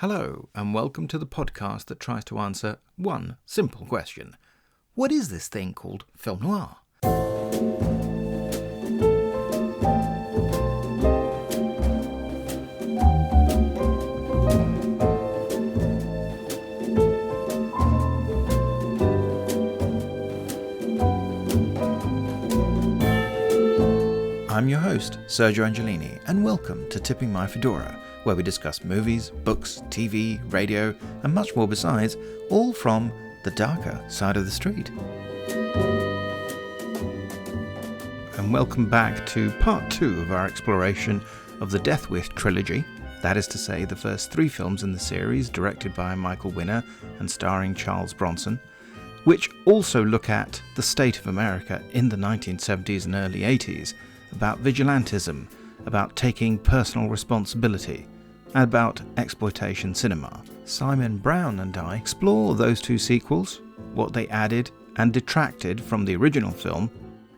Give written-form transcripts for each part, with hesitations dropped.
Hello, and welcome to the podcast that tries to answer one simple question. What is this thing called film noir? I'm your host, Sergio Angelini, and welcome to Tipping My Fedora, where we discuss movies, books, TV, radio, and much more besides, all from the darker side of the street. And welcome back to part 2 of our exploration of the Death Wish trilogy, that is to say the first 3 films in the series directed by Michael Winner and starring Charles Bronson, which also look at the state of America in the 1970s and early 80s, about vigilantism, about taking personal responsibility, and about exploitation cinema. Simon Brown and I explore those 2 sequels, what they added and detracted from the original film,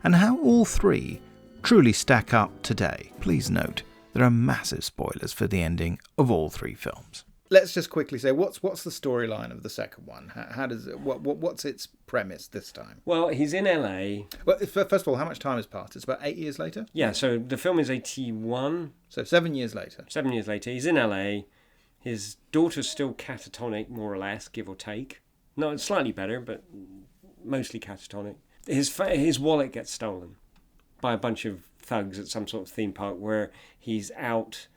and how all 3 truly stack up today. Please note, there are massive spoilers for the ending of all 3 films. Let's just quickly say, what's the storyline of the second one? How does it? What's its premise this time? Well, he's in LA. Well, first of all, how much time has passed? It's about 8 years later? Yeah, so the film is 81. So 7 years later. 7 years later. He's in LA. His daughter's still catatonic, more or less, give or take. No, it's slightly better, but mostly catatonic. His wallet gets stolen by a bunch of thugs at some sort of theme park where he's out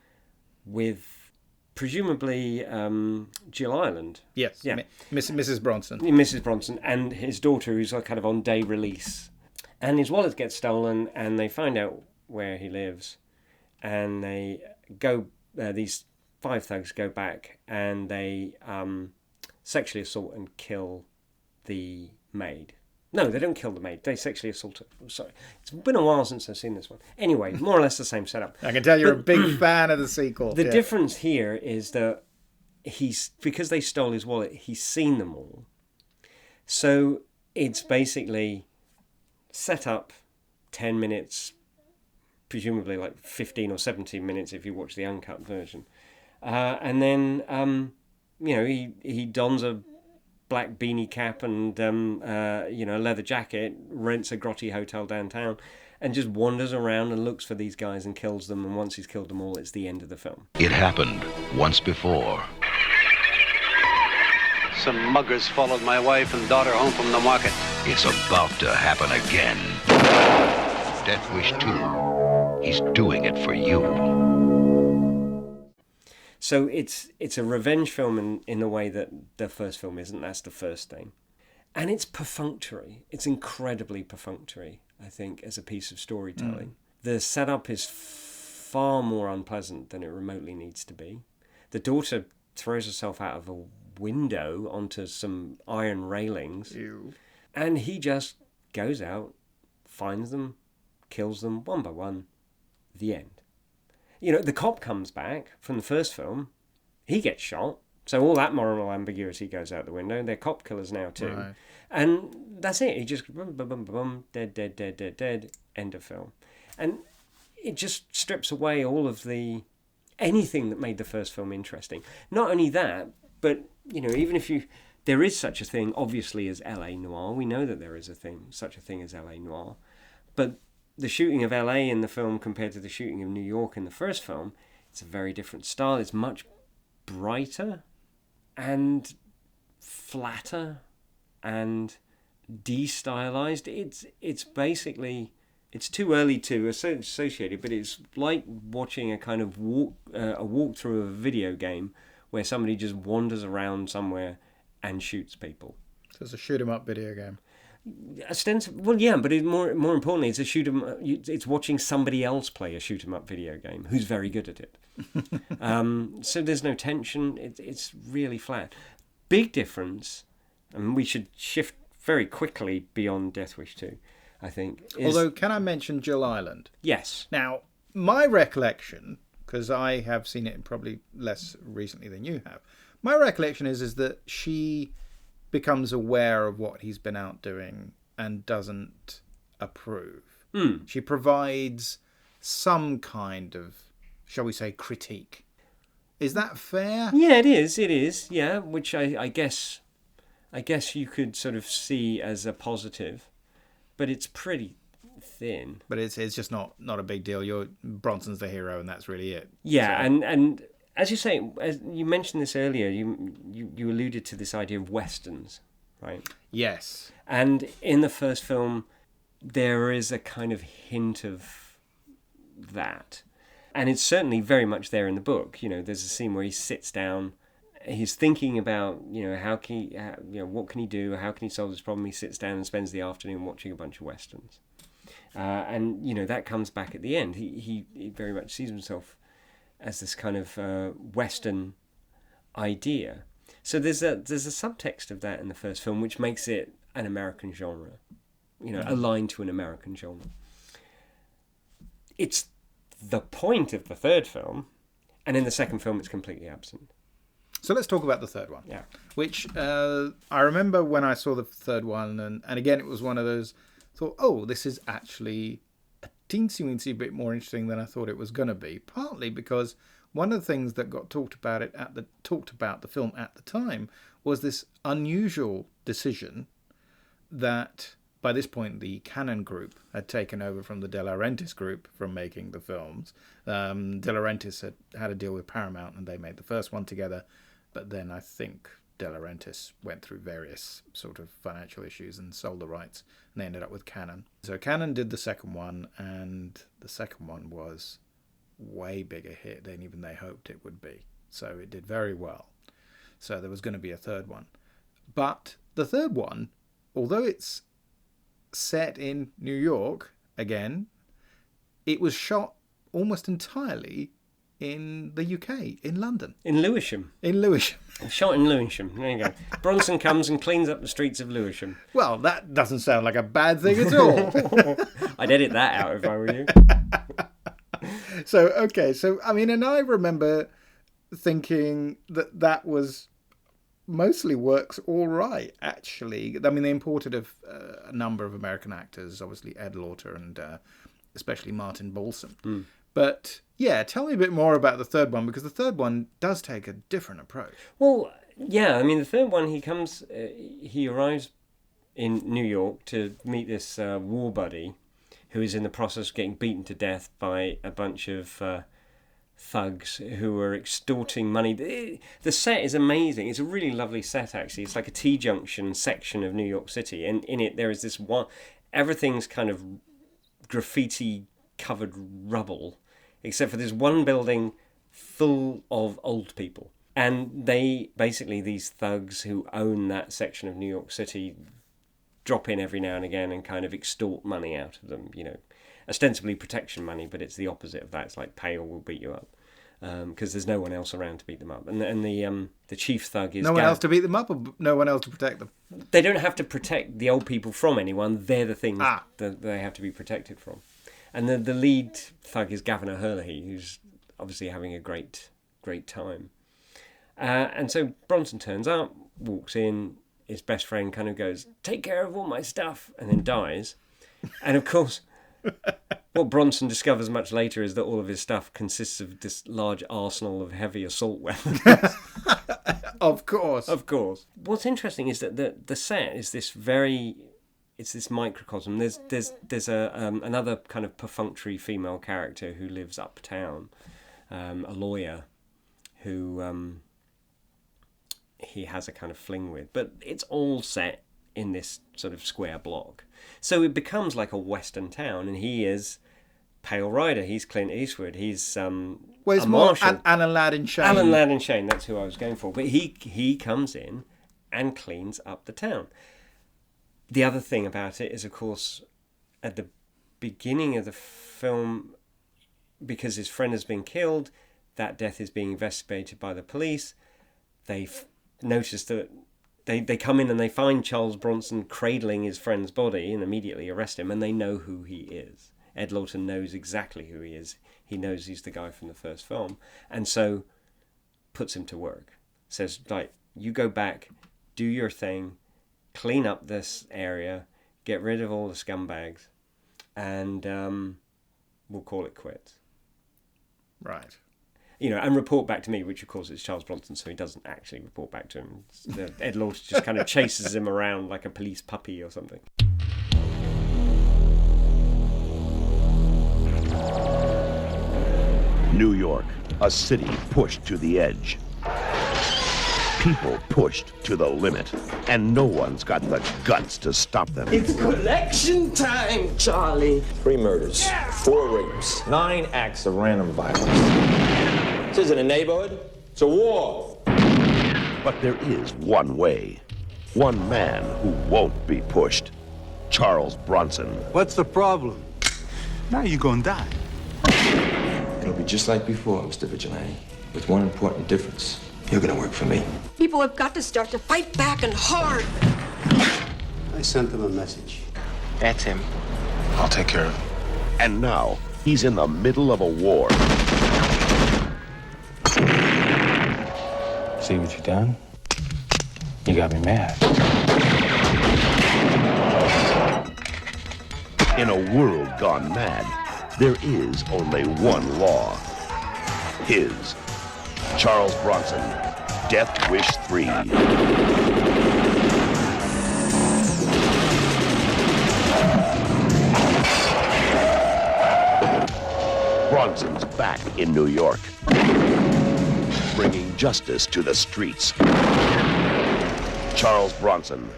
with presumably Jill Ireland. Yes, yeah. Mrs. Bronson. Mrs. Bronson and his daughter, who's kind of on day release. And his wallet gets stolen, and they find out where he lives. And they go, these 5 thugs go back, and they sexually assault and kill the maid. No, they don't kill the maid. They sexually assault her. I'm sorry. It's been a while since I've seen this one. Anyway, more or less the same setup. I can tell you're a big fan of the sequel. The difference here is that because they stole his wallet, he's seen them all. So it's basically set up 10 minutes, presumably like 15 or 17 minutes if you watch the uncut version. And then, he dons a black beanie cap and a leather jacket, rents a grotty hotel downtown, and just wanders around and looks for these guys and kills them. And once he's killed them all, it's the end of the film. It happened once before. Some muggers followed my wife and daughter home from the market. It's about to happen again. Death Wish 2. He's doing it for you. So it's a revenge film in the way that the first film isn't. That's the first thing. And it's perfunctory. It's incredibly perfunctory, I think, as a piece of storytelling. The setup is far more unpleasant than it remotely needs to be. The daughter throws herself out of a window onto some iron railings. Ew. And he just goes out, finds them, kills them one by one. The end. The cop comes back from the first film. He gets shot. So all that moral ambiguity goes out the window. They're cop killers now too. Right. And that's it. He just boom, boom, boom, boom, dead, dead, dead, dead, dead. End of film. And it just strips away all of anything that made the first film interesting. Not only that, but, even if there is such a thing, obviously, as LA Noir. We know that there is such a thing as LA Noir. But the shooting of LA in the film compared to the shooting of New York in the first film, it's a very different style. It's much brighter and flatter and de-stylized. It's basically, it's too early to associate it, but it's like watching a kind of walkthrough of a video game where somebody just wanders around somewhere and shoots people. So it's a shoot-'em-up video game. Well, yeah, but more importantly, it's a it's watching somebody else play a shoot 'em up video game who's very good at it. So there's no tension. It's really flat. Big difference, and we should shift very quickly beyond Death Wish 2, I think. Although, can I mention Jill Ireland? Yes. Now, my recollection, because I have seen it probably less recently than you have, my recollection is that she becomes aware of what he's been out doing and doesn't approve. She provides some kind of, shall we say, critique Is that fair? Yeah, it is. It is. Yeah, which I guess you could sort of see as a positive, but it's pretty thin. But it's just not a big deal. Bronson's the hero, and that's really it. Yeah, So- and as you say, as you mentioned this earlier, you alluded to this idea of westerns, right? Yes. And in the first film, there is a kind of hint of that. And it's certainly very much there in the book. There's a scene where he sits down, he's thinking about, what can he do? How can he solve this problem? He sits down and spends the afternoon watching a bunch of westerns. And that comes back at the end. He very much sees himself as this kind of Western idea. So there's a subtext of that in the first film, which makes it an American genre, aligned to an American genre. It's the point of the third film, and in the second film it's completely absent. So let's talk about the third one. Yeah. Which I remember when I saw the third one, and again it was one of those, thought, oh, this is actually a teensy-weensy bit more interesting than I thought it was going to be. Partly because one of the things that got talked about the film at the time was this unusual decision that by this point the Cannon group had taken over from the De Laurentiis group from making the films. De Laurentiis had a deal with Paramount and they made the first one together, but then I think De Laurentiis went through various sort of financial issues and sold the rights, and they ended up with Cannon. So Cannon did the second one, and the second one was way bigger hit than even they hoped it would be. So it did very well. So there was going to be a third one. But the third one, although it's set in New York again, it was shot almost entirely in the UK, in London. In Lewisham. In Lewisham. Shot in Lewisham. There you go. Bronson comes and cleans up the streets of Lewisham. Well, that doesn't sound like a bad thing at all. I'd edit that out if I were you. So, I mean, and I remember thinking that was mostly works all right, actually. I mean, they imported a number of American actors, obviously Ed Lauter and especially Martin Balsam. Mm. But, yeah, tell me a bit more about the third one, because the third one does take a different approach. Well, yeah, I mean, the third one, he arrives in New York to meet this war buddy who is in the process of getting beaten to death by a bunch of thugs who are extorting money. The set is amazing. It's a really lovely set, actually. It's like a T-junction section of New York City, and in it there is this one... Everything's kind of graffiti-covered rubble, except for this one building full of old people. And these thugs who own that section of New York City drop in every now and again and kind of extort money out of them, ostensibly protection money, but it's the opposite of that. It's like pay or we'll beat you up, because there's no one else around to beat them up. And the chief thug is... No one else to beat them up, or no one else to protect them? They don't have to protect the old people from anyone. They're the things that they have to be protected from. And the lead thug is Governor Herlihy, who's obviously having a great time. And so Bronson turns up, walks in, his best friend kind of goes, "Take care of all my stuff," and then dies. And of course, what Bronson discovers much later is that all of his stuff consists of this large arsenal of heavy assault weapons. Of course. What's interesting is that the set is this it's this microcosm. There's another kind of perfunctory female character who lives uptown, a lawyer who he has a kind of fling with, but it's all set in this sort of square block. So it becomes like a western town, and he is Pale Rider. He's Clint Eastwood. He's it's more Alan Ladd Shane. Alan Ladd Shane. That's who I was going for. But he comes in and cleans up the town. The other thing about it is, of course, at the beginning of the film, because his friend has been killed, that death is being investigated by the police. They've noticed that they come in and they find Charles Bronson cradling his friend's body and immediately arrest him, and they know who he is. Ed Lawton knows exactly who he is. He knows he's the guy from the first film, and so puts him to work. Says, like, you go back, do your thing, clean up this area, get rid of all the scumbags, and we'll call it quits. Right. and report back to me, which of course is Charles Bronson, so he doesn't actually report back to him. Ed Lawton just kind of chases him around like a police puppy or something. New York, a city pushed to the edge. People pushed to the limit, and no one's got the guts to stop them. It's collection time, Charlie. 3 murders, 4 rapes, 9 acts of random violence. This isn't a neighborhood, it's a war. But there is one way. One man who won't be pushed. Charles Bronson. What's the problem? Now you're gonna die. It'll be just like before, Mr. Vigilante, with one important difference. You're gonna work for me. People have got to start to fight back and hard. I sent them a message. That's him. I'll take care of it. And now, he's in the middle of a war. See what you done? You got me mad. In a world gone mad, there is only one law. His. Charles Bronson, Death Wish 3. Bronson's back in New York, bringing justice to the streets. Charles Bronson,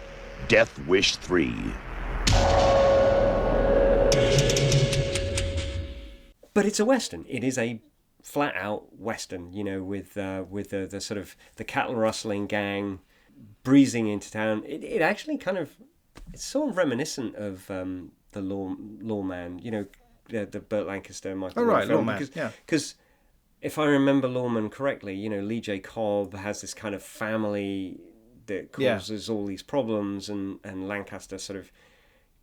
Death Wish 3. But it's a Western. It is a flat-out Western, with the sort of the cattle rustling gang breezing into town. It actually it's sort of reminiscent of the Lawman, the Burt Lancaster, Michael. Oh right, Lawman. Because if I remember Lawman correctly, Lee J. Cobb has this kind of family that causes all these problems, and Lancaster sort of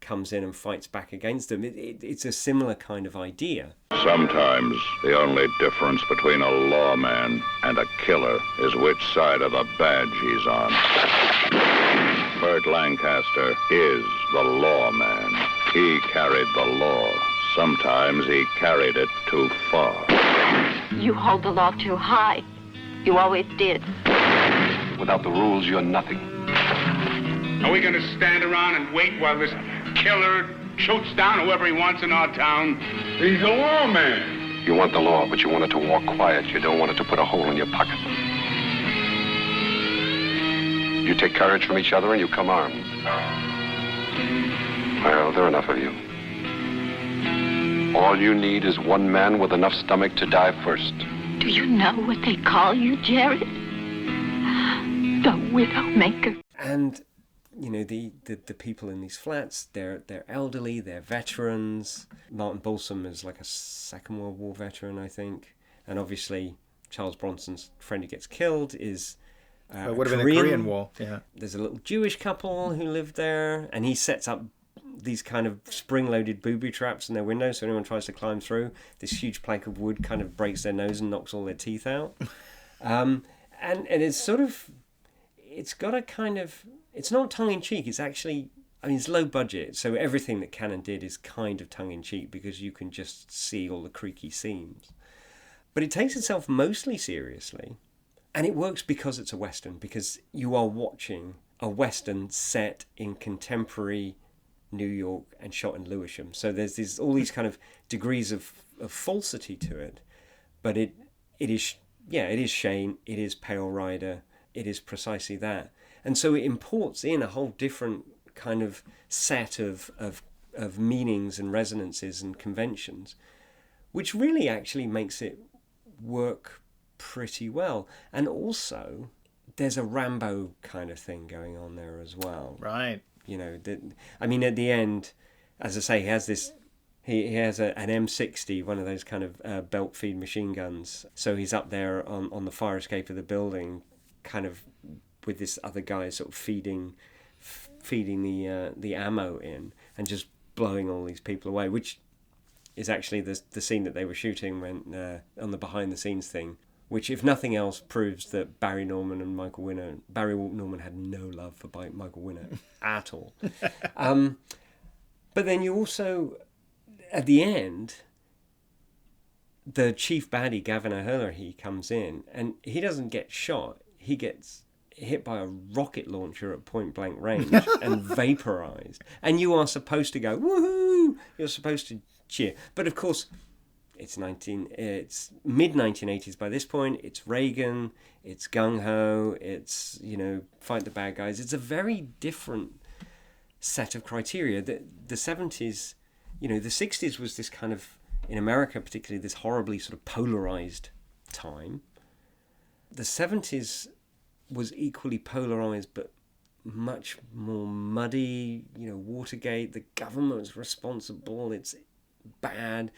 comes in and fights back against them. It's a similar kind of idea. Sometimes the only difference between a lawman and a killer is which side of the badge he's on. Burt Lancaster is the lawman. He carried the law. Sometimes he carried it too far. You hold the law too high. You always did. Without the rules, you're nothing. Are we going to stand around and wait while this killer shoots down whoever he wants in our town? He's a lawman. You want the law, but you want it to walk quiet. You don't want it to put a hole in your pocket. You take courage from each other and you come armed. Well, there are enough of you. All you need is one man with enough stomach to die first. Do you know what they call you, Jared? The Widowmaker. And the people in these flats, they're elderly, they're veterans. Martin Balsam is like a Second World War veteran, I think. And obviously, Charles Bronson's friend who gets killed is would have been the Korean War. Yeah. There's a little Jewish couple who live there, and he sets up these kind of spring-loaded booby traps in their windows, so anyone tries to climb through, this huge plank of wood kind of breaks their nose and knocks all their teeth out. And it's sort of, it's got a kind of, it's not tongue-in-cheek, it's actually, it's low budget, so everything that Cannon did is kind of tongue-in-cheek because you can just see all the creaky seams. But it takes itself mostly seriously, and it works because it's a Western, because you are watching a Western set in contemporary New York and shot in Lewisham. So there's all these kind of degrees of falsity to it, but it is Shane, it is Pale Rider, it is precisely that. And so it imports in a whole different kind of set of meanings and resonances and conventions, which really actually makes it work pretty well. And also, there's a Rambo kind of thing going on there as well. Right. At the end, as I say, he has this. He has an M60, one of those kind of belt feed machine guns. So he's up there on the fire escape of the building, kind of with this other guy sort of feeding the ammo in and just blowing all these people away, which is actually the scene that they were shooting when on the behind the scenes thing. Which, if nothing else, proves that Barry Norman had no love for Michael Winner at all. But then you also, at the end, the chief baddie, Gavin O'Herlihy, comes in, and he doesn't get shot. He gets hit by a rocket launcher at point blank range and vaporized. And you are supposed to go, woohoo! You're supposed to cheer. But of course, it's mid-1980s by this point. It's Reagan, it's gung-ho, it's, fight the bad guys. It's a very different set of criteria. The 70s, the 60s was this kind of, in America particularly, this horribly sort of polarized time. The 70s was equally polarized, but much more muddy. Watergate, the government was responsible, it's bad.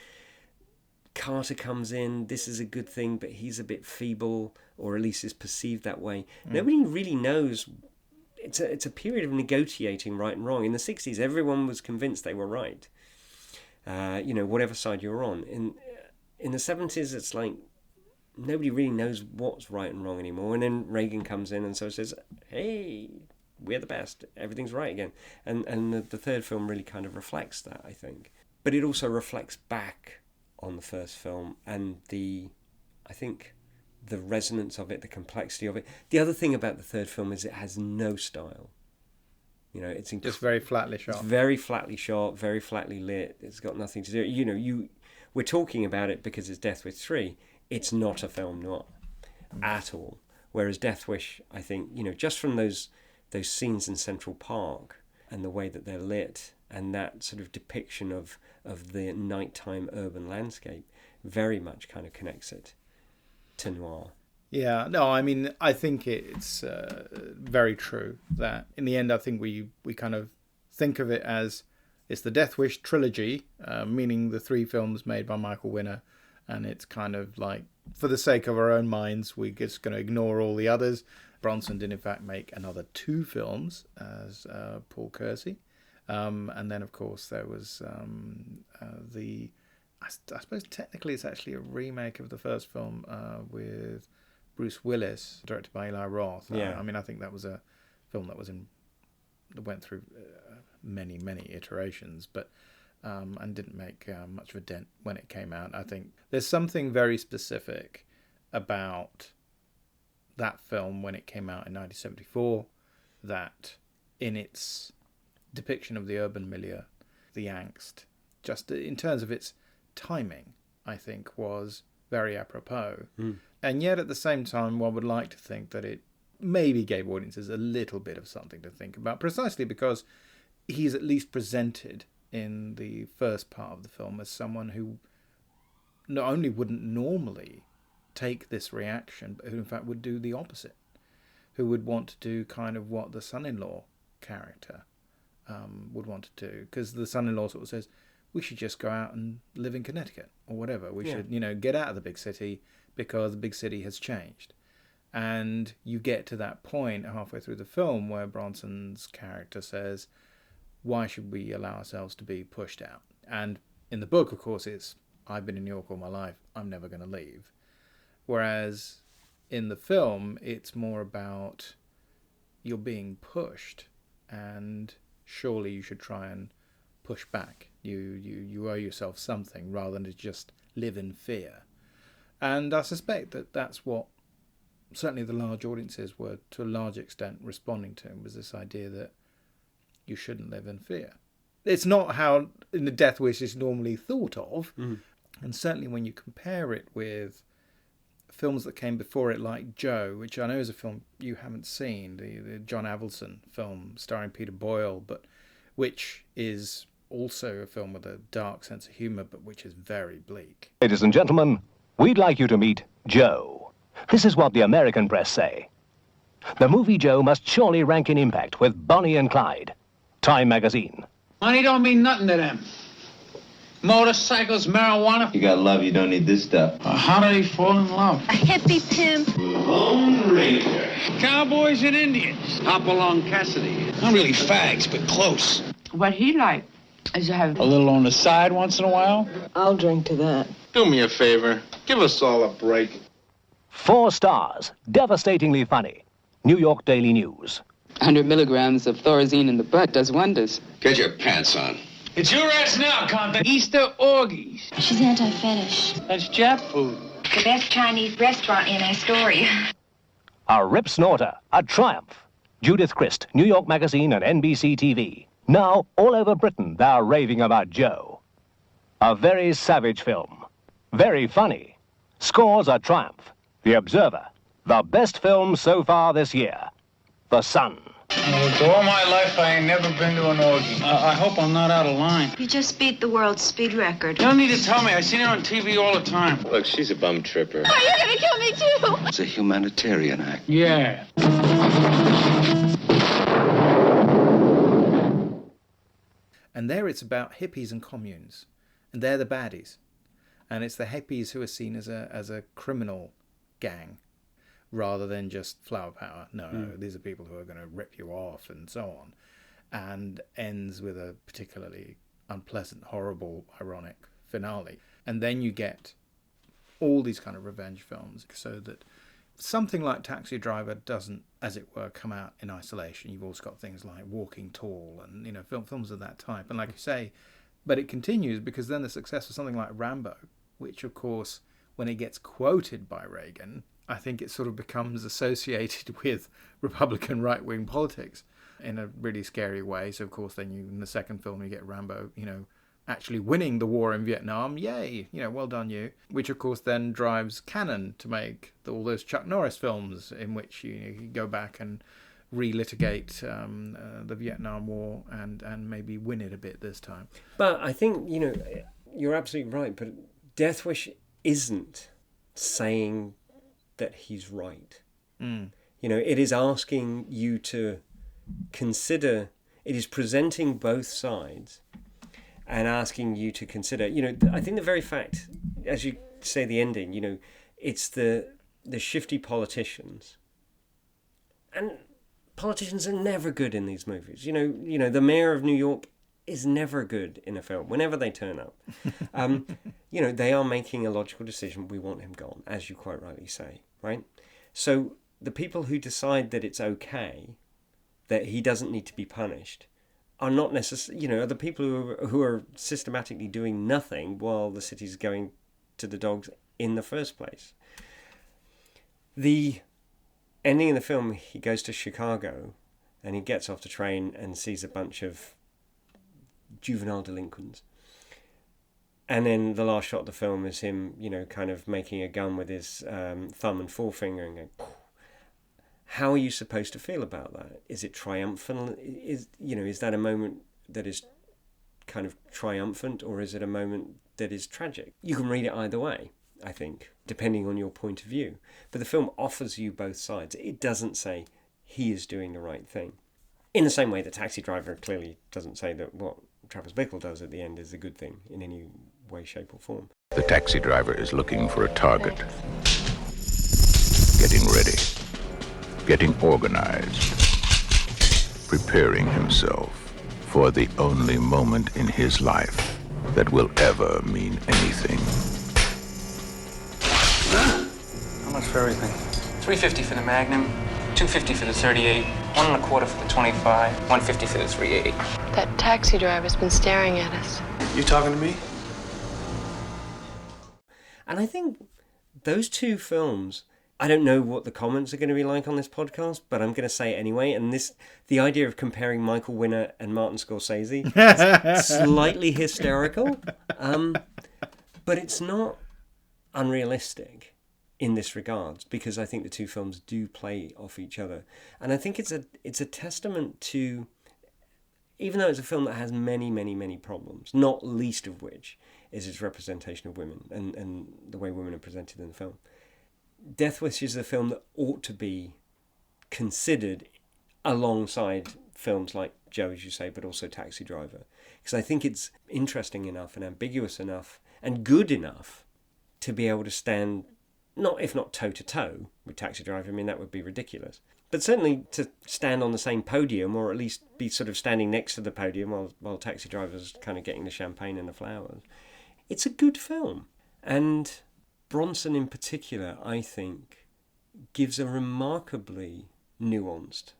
Carter comes in, this is a good thing, but he's a bit feeble, or at least is perceived that way. Nobody really knows. It's a period of negotiating right and wrong. In the 60s, everyone was convinced they were right. Whatever side you're on. In the 70s, it's like nobody really knows what's right and wrong anymore. And then Reagan comes in and so says, hey, we're the best. Everything's right again. And the third film really kind of reflects that, I think. But it also reflects back on the first film and the resonance of it, the complexity of it. The other thing about the third film is it has no style. It's just very flatly shot. It's very flatly shot, very flatly lit. It's got nothing to do. We're talking about it because it's Death Wish 3. It's not a film noir at all. Whereas Death Wish, I think, just from those scenes in Central Park and the way that they're lit and that sort of depiction of the nighttime urban landscape very much kind of connects it to noir. Yeah, no, I mean, I think it's very true that in the end, I think we kind of think of it as it's the Death Wish trilogy, meaning the 3 films made by Michael Winner, and it's kind of like, for the sake of our own minds, we're just going to ignore all the others. Bronson did, in fact, make another 2 films as Paul Kersey. And then, of course, there was I suppose technically it's actually a remake of the first film with Bruce Willis, directed by Eli Roth. Yeah. I think that was a film that went through many iterations, but and didn't make much of a dent when it came out. I think there's something very specific about that film when it came out in 1974 that in its depiction of the urban milieu, the angst, just in terms of its timing, I think was very apropos. And yet at the same time, one would like to think that it maybe gave audiences a little bit of something to think about, precisely because he's at least presented in the first part of the film as someone who not only wouldn't normally take this reaction, but who in fact would do the opposite, who would want to do kind of what the son-in-law character would want to do, because the son-in-law sort of says, we should just go out and live in Connecticut or whatever. We should, get out of the big city because the big city has changed. And you get to that point halfway through the film where Bronson's character says, why should we allow ourselves to be pushed out? And in the book, of course, it's, I've been in New York all my life, I'm never going to leave. Whereas in the film, it's more about you're being pushed and surely you should try and push back. You owe yourself something rather than to just live in fear. And I suspect that that's what certainly the large audiences were to a large extent responding to, was this idea that you shouldn't live in fear. It's not how in the Death Wish is normally thought of. And certainly when you compare it with films that came before it, like Joe, which I know is a film you haven't seen, the John Avildsen film starring Peter Boyle, but which is also a film with a dark sense of humour, but which is very bleak. Ladies and gentlemen, we'd like you to meet Joe. This is what the American press say. The movie Joe must surely rank in impact with Bonnie and Clyde. Time magazine. Money don't mean nothing to them. Motorcycles, marijuana. You got love, you don't need this stuff. How do they fall in love? A hippie pimp. Lone Ranger. Cowboys and Indians. Hopalong Cassidy. Not really fags, but close. What he like is to have a little on the side once in a while. I'll drink to that. Do me a favor. Give us all a break. 4 stars. Devastatingly funny. New York Daily News. 100 milligrams of Thorazine in the butt does wonders. Get your pants on. It's your ass now, Compton. Easter orgies. She's anti-fetish. That's Jap food. The best Chinese restaurant in Astoria. A rip snorter, a triumph. Judith Christ, New York Magazine and NBC TV. Now, all over Britain, they're raving about Joe. A very savage film. Very funny. Scores a triumph. The Observer. The best film so far this year. The Sun. All my life, I ain't never been to an orgy. I hope I'm not out of line. You just beat the world's speed record. You don't need to tell me. I seen her on TV all the time. Look, she's a bum tripper. Oh, you're gonna kill me too! It's a humanitarian act. Yeah. And there it's about hippies and communes. And they're the baddies. And it's the hippies who are seen as a criminal gang, rather than just flower power. No, these are people who are going to rip you off and so on. And ends with a particularly unpleasant, horrible, ironic finale. And then you get all these kind of revenge films, so that something like Taxi Driver doesn't, as it were, come out in isolation. You've also got things like Walking Tall and, films of that type. And like you say, but it continues because then the success of something like Rambo, which of course, when it gets quoted by Reagan, I think it sort of becomes associated with Republican right-wing politics in a really scary way. So of course, then in the second film, you get Rambo, actually winning the war in Vietnam. Yay, well done you. Which of course then drives Cannon to make all those Chuck Norris films in which you go back and relitigate the Vietnam War and maybe win it a bit this time. But I think, you're absolutely right. But Death Wish isn't saying that he's right. It is asking you to consider, it is presenting both sides and asking you to consider, I think the very fact, as you say, the ending, it's the shifty politicians. And politicians are never good in these movies. The mayor of New York is never good in a film, whenever they turn up. They are making a logical decision. We want him gone, as you quite rightly say, right? So the people who decide that it's okay, that he doesn't need to be punished, are not necessarily, are the people who are systematically doing nothing while the city's going to the dogs in the first place. The ending of the film, he goes to Chicago and he gets off the train and sees a bunch of juvenile delinquents. And then the last shot of the film is him, kind of making a gun with his thumb and forefinger and going, how are you supposed to feel about that? Is it triumphant? Is that a moment that is kind of triumphant, or is it a moment that is tragic? You can read it either way, I think, depending on your point of view. But the film offers you both sides. It doesn't say he is doing the right thing. In the same way that Taxi Driver clearly doesn't say that what Travis Bickle does at the end is a good thing in any way, shape or form. The taxi driver is looking for a target. Getting ready. Getting organized. Preparing himself for the only moment in his life that will ever mean anything. How much for everything? $350 for the Magnum, $250 for the 38, $1.25 for the 25, $150 for the 380. That taxi driver's been staring at us. You talking to me? And I think those two films, I don't know what the comments are going to be like on this podcast, but I'm going to say it anyway. And the idea of comparing Michael Winner and Martin Scorsese is slightly hysterical, but it's not unrealistic in this regard, because I think the two films do play off each other. And I think it's a testament to, even though it's a film that has many, many, many problems, not least of which is its representation of women and the way women are presented in the film, Death Wish is a film that ought to be considered alongside films like Joe, as you say, but also Taxi Driver. Because I think it's interesting enough and ambiguous enough and good enough to be able to stand, if not toe-to-toe with Taxi Driver, I mean, that would be ridiculous. But certainly to stand on the same podium, or at least be sort of standing next to the podium while Taxi Driver's kind of getting the champagne and the flowers. It's a good film. And Bronson in particular, I think, gives a remarkably nuanced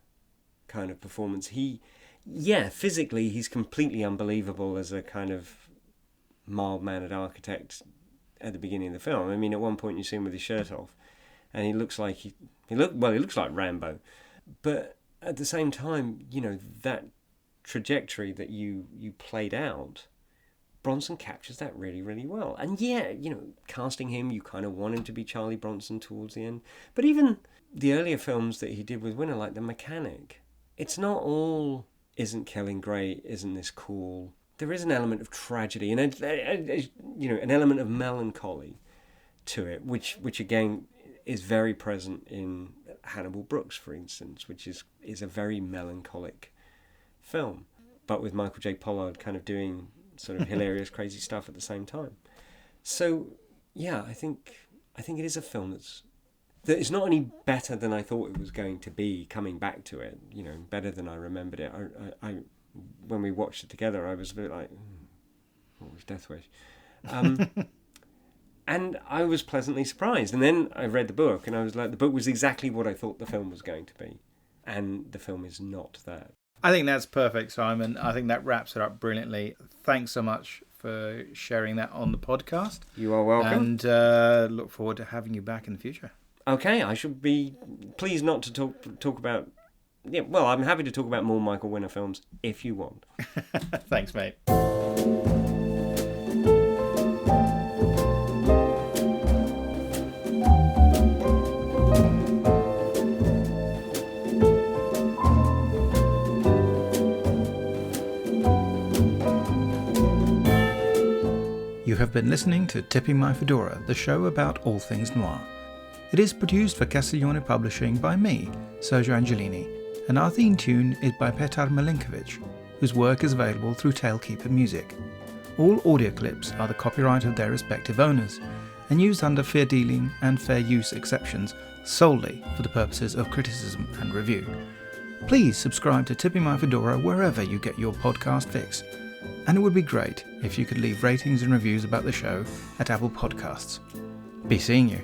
kind of performance. yeah, physically he's completely unbelievable as a kind of mild-mannered architect at the beginning of the film. I mean, at one point you see him with his shirt off, and he looks like he looks like Rambo. But at the same time, you know, that trajectory that you played out, Bronson captures that really, really well. And yeah, you know, casting him, you kind of want him to be Charlie Bronson towards the end. But even the earlier films that he did with Winner, like The Mechanic, it's not all isn't killing great, isn't this cool. There is an element of tragedy and you know, an element of melancholy to it, which again is very present in Hannibal Brooks, for instance, which is a very melancholic film, but with Michael J. Pollard kind of doing sort of hilarious, crazy stuff at the same time. So yeah, I think it is a film that is not only better than I thought it was going to be, coming back to it, you know, better than I remembered it. I when we watched it together, I was a bit like, what was Death Wish? And I was pleasantly surprised. And then I read the book, and I was like, the book was exactly what I thought the film was going to be. And the film is not that. I think that's perfect, Simon. I think that wraps it up brilliantly. Thanks so much for sharing that on the podcast. You are welcome. And look forward to having you back in the future. Okay, I should be pleased not to talk about... Yeah, well, I'm happy to talk about more Michael Winner films if you want. Thanks, mate. You have been listening to Tipping My Fedora, the show about all things noir. It is produced for Castiglione Publishing by me, Sergio Angelini, and our theme tune is by Petar Milinkovic, whose work is available through Tailkeeper Music. All audio clips are the copyright of their respective owners, and used under fair dealing and fair use exceptions solely for the purposes of criticism and review. Please subscribe to Tipping My Fedora wherever you get your podcast fix. And it would be great if you could leave ratings and reviews about the show at Apple Podcasts. Be seeing you.